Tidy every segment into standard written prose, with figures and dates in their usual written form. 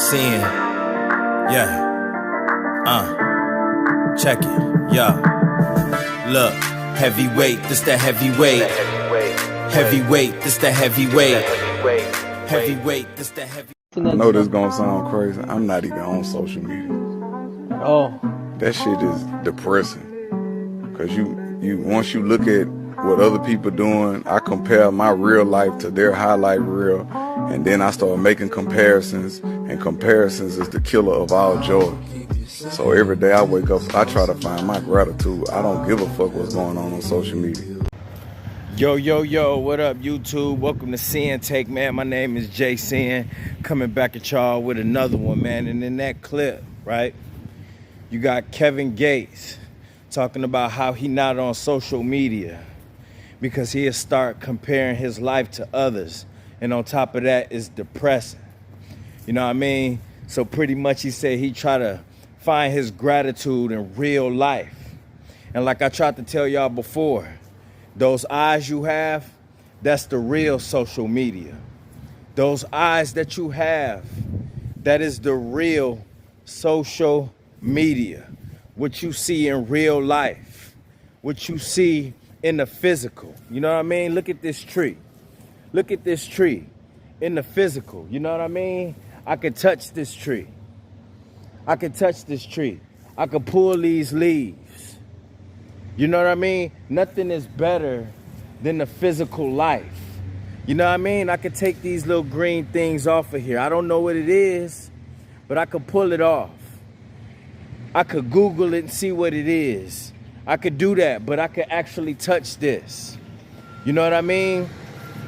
Sin. Yeah. Check it. Yeah. Look. Heavyweight, this the heavyweight. Heavyweight, this the heavyweight. Heavyweight, this the heavy. I know this gonna sound crazy. I'm not even on social media. Oh. That shit is depressing. Cause you once you look at what other people doing, I compare my real life to their highlight reel, and then I start making comparisons, and comparisons is the killer of all joy. So every day I wake up, I try to find my gratitude. I don't give a fuck what's going on social media. Yo, what up, YouTube? Welcome to Sinn-Take, man. My name is Sin, coming back at y'all with another one, man. And in that clip, right, you got Kevin Gates talking about how he not on social media because he'll start comparing his life to others. And on top of that, it's depressing. You know what I mean? So pretty much he said he try to find his gratitude in real life. And like I tried to tell y'all before, those eyes you have, that's the real social media. Those eyes that you have, that is the real social media. What you see in real life, what you see in the physical. You know what I mean? Look at this tree. Look at this tree in the physical. You know what I mean? I could touch this tree. I could touch this tree. I could pull these leaves. You know what I mean? Nothing is better than the physical life. You know what I mean? I could take these little green things off of here. I don't know what it is, but I could pull it off. I could Google it and see what it is. I could do that, but I could actually touch this. You know what I mean?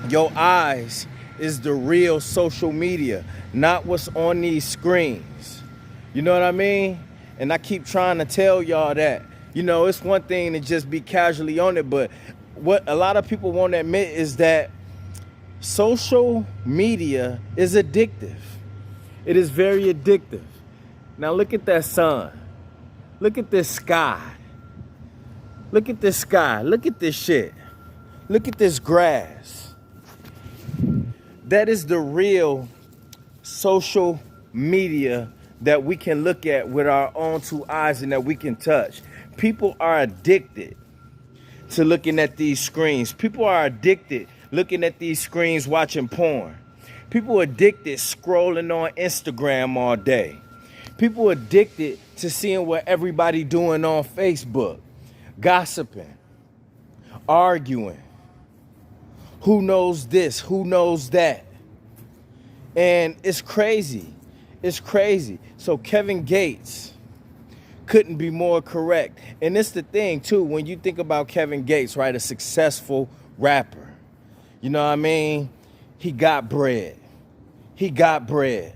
Your eyes is the real social media, not what's on these screens. You know what I mean? And I keep trying to tell y'all that. You know, it's one thing to just be casually on it, but what a lot of people won't admit is that social media is addictive. It is very addictive. Now look at that sun. Look at this sky. Look at this sky. Look at this shit. Look at this grass. That is the real social media that we can look at with our own two eyes and that we can touch. People are addicted to looking at these screens. People are addicted looking at these screens watching porn. People are addicted scrolling on Instagram all day. People are addicted to seeing what everybody doing on Facebook. Gossiping. Arguing. Who knows this? Who knows that? And it's crazy. It's crazy. So Kevin Gates couldn't be more correct. And it's the thing, too, when you think about Kevin Gates, right, a successful rapper. You know what I mean? He got bread. He got bread.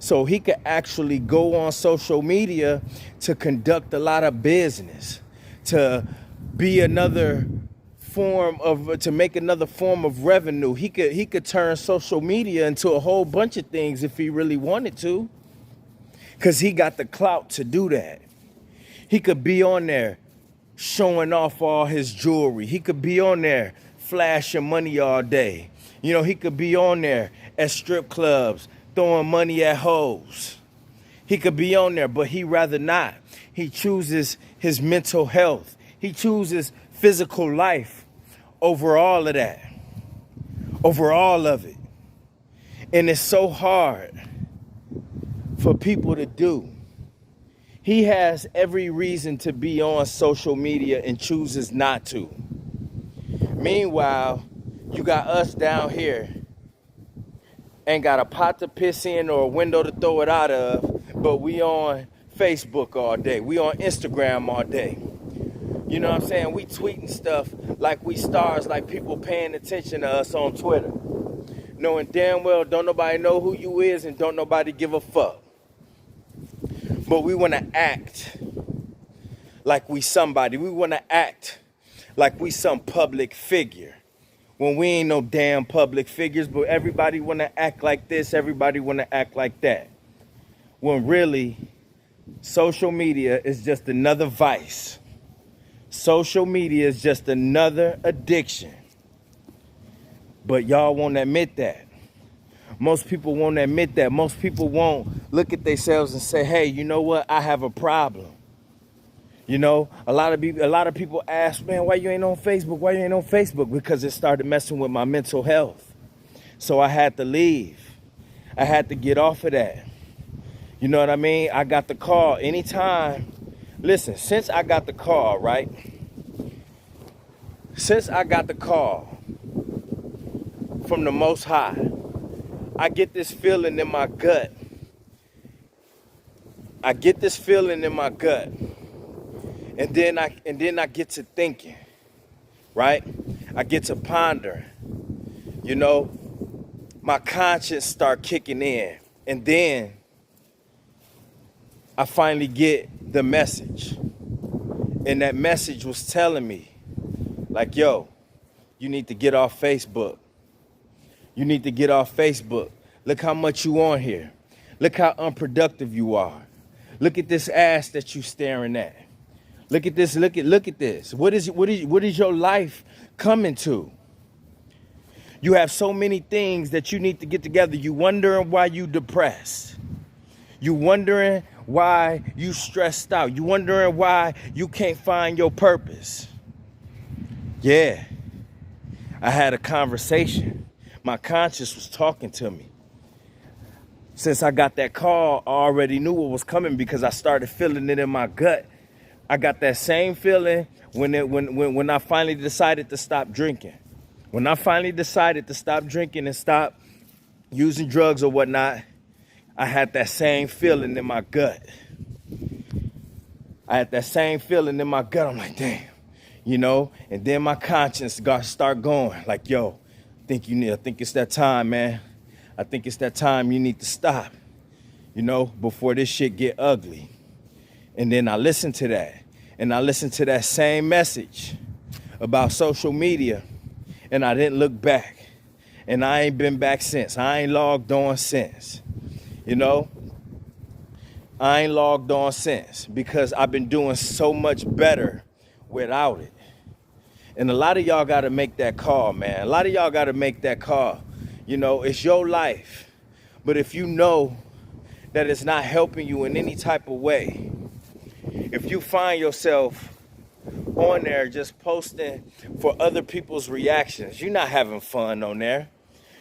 So he could actually go on social media to conduct a lot of business, to be another form of, to make another form of revenue. He could turn social media into a whole bunch of things if he really wanted to, because he got the clout to do that. He could be on there showing off all his jewelry. He could be on there flashing money all day. You know, he could be on there at strip clubs throwing money at hoes. He could be on there, but he rather not. He chooses his mental health. He chooses physical life over all of that, over all of it. And it's so hard for people to do. He has every reason to be on social media and chooses not to. Meanwhile, you got us down here, ain't got a pot to piss in or a window to throw it out of, but we on Facebook all day. We on Instagram all day. You know what I'm saying? We tweeting stuff like we stars, like people paying attention to us on Twitter. Knowing damn well don't nobody know who you is and don't nobody give a fuck. But we want to act like we somebody. We want to act like we some public figure. When we ain't no damn public figures, but everybody want to act like this, everybody want to act like that. When really, social media is just another vice. Social media is just another addiction. But y'all won't admit that. Most people won't admit that. Most people won't look at themselves and say, hey, you know what? I have a problem. You know, a lot of people ask, man, why you ain't on Facebook? Why you ain't on Facebook? Because it started messing with my mental health. So I had to leave. I had to get off of that. You know what I mean? I got the call anytime. Listen, since I got the call, right? Since I got the call from the Most High, I get this feeling in my gut. I get this feeling in my gut. And then I get to thinking, right? I get to pondering. You know, my conscience start kicking in. And then I finally get the message. And that message was telling me, like, yo, you need to get off Facebook. You need to get off Facebook. Look how much you on here. Look how unproductive you are. Look at this ass that you staring at. Look at this, look at this. What is your life coming to? You have so many things that you need to get together. You wondering why you depressed. You wondering why you stressed out. You wondering why you can't find your purpose. Yeah, I had a conversation. My conscience was talking to me. Since I got that call, I already knew what was coming because I started feeling it in my gut. I got that same feeling when I finally decided to stop drinking. When I finally decided to stop drinking and stop using drugs or whatnot, I had that same feeling in my gut. I had that same feeling in my gut. I'm like, damn, you know? And then my conscience start going like, yo, I think it's that time, man. I think it's that time you need to stop, you know, before this shit get ugly. And then I listened to that. And I listened to that same message about social media. And I didn't look back. And I ain't been back since. I ain't logged on since. You know? I ain't logged on since. Because I've been doing so much better without it. And a lot of y'all got to make that call, man. A lot of y'all got to make that call. You know, it's your life. But if you know that it's not helping you in any type of way, if you find yourself on there just posting for other people's reactions, you're not having fun on there.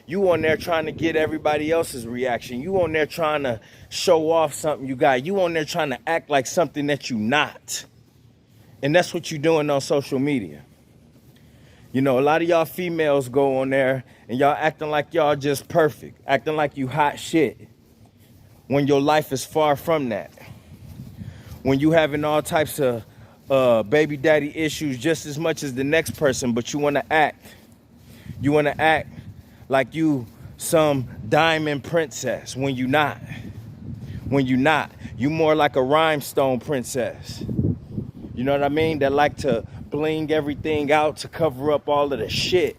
You on there trying to get everybody else's reaction. You on there trying to show off something you got. You on there trying to act like something that you not. And that's what you're doing on social media. You know, a lot of y'all females go on there and y'all acting like y'all just perfect, acting like you hot shit, when your life is far from that. When you having all types of baby daddy issues just as much as the next person, but you want to act. You want to act like you some diamond princess when you not. When you not. You more like a rhinestone princess. You know what I mean? That like to bling everything out to cover up all of the shit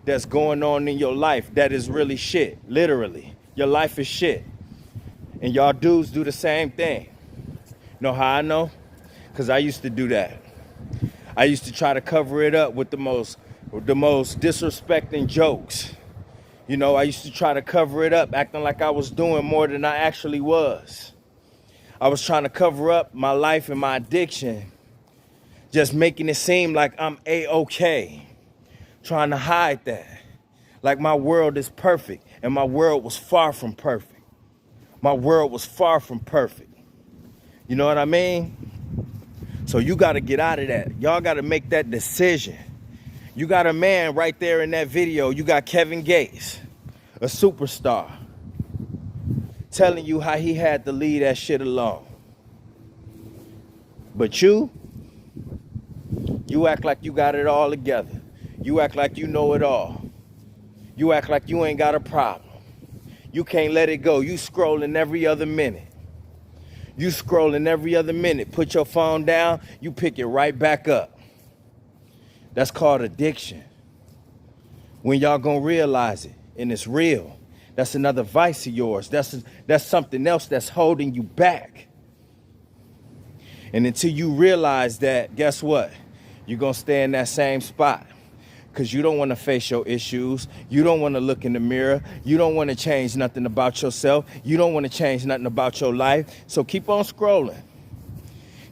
that's going on in your life that is really shit. Literally. Your life is shit. And y'all dudes do the same thing. Know how I know? Because I used to do that. I used to try to cover it up with the most disrespecting jokes. You know, I used to try to cover it up, acting like I was doing more than I actually was. I was trying to cover up my life and my addiction, just making it seem like I'm A-okay, trying to hide that. Like my world is perfect, and my world was far from perfect. My world was far from perfect. You know what I mean? So you got to get out of that. Y'all got to make that decision. You got a man right there in that video. You got Kevin Gates, a superstar, telling you how he had to leave that shit alone. But you act like you got it all together. You act like you know it all. You act like you ain't got a problem. You can't let it go. You scrolling every other minute. You scrolling every other minute. Put your phone down, you pick it right back up. That's called addiction. When y'all gonna realize it, and it's real. That's another vice of yours. That's something else that's holding you back. And until you realize that, guess what? You're gonna stay in that same spot. because you don't want to face your issues. You don't want to look in the mirror. You don't want to change nothing about yourself. You don't want to change nothing about your life. So keep on scrolling.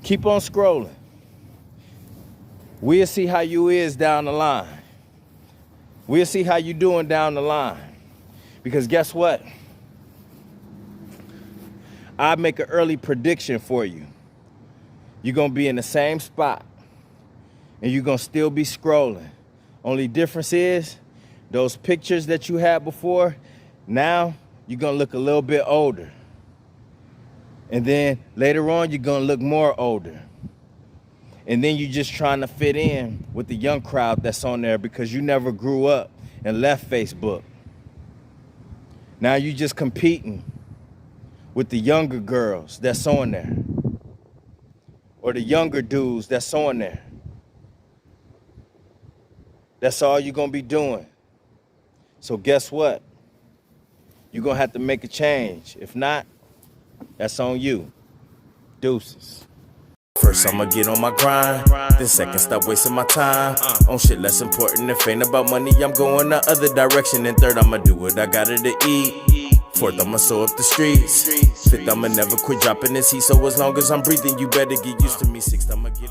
Keep on scrolling. We'll see how you is down the line. We'll see how you doing down the line. Because guess what? I make an early prediction for you. You're going to be in the same spot. And you're going to still be scrolling. Only difference is, those pictures that you had before, now you're going to look a little bit older. And then later on, you're going to look more older. And then you're just trying to fit in with the young crowd that's on there because you never grew up and left Facebook. Now you're just competing with the younger girls that's on there. Or the younger dudes that's on there. That's all you're going to be doing. So guess what? You're going to have to make a change. If not, that's on you. Deuces. First, I'ma get on my grind. Then second, stop wasting my time on shit less important. If ain't about money, I'm going the other direction. And third, I'ma do what I gotta to eat. Fourth, I'ma sew up the streets. Fifth, I'ma never quit dropping this heat. So as long as I'm breathing, you better get used to me. Sixth, I'ma get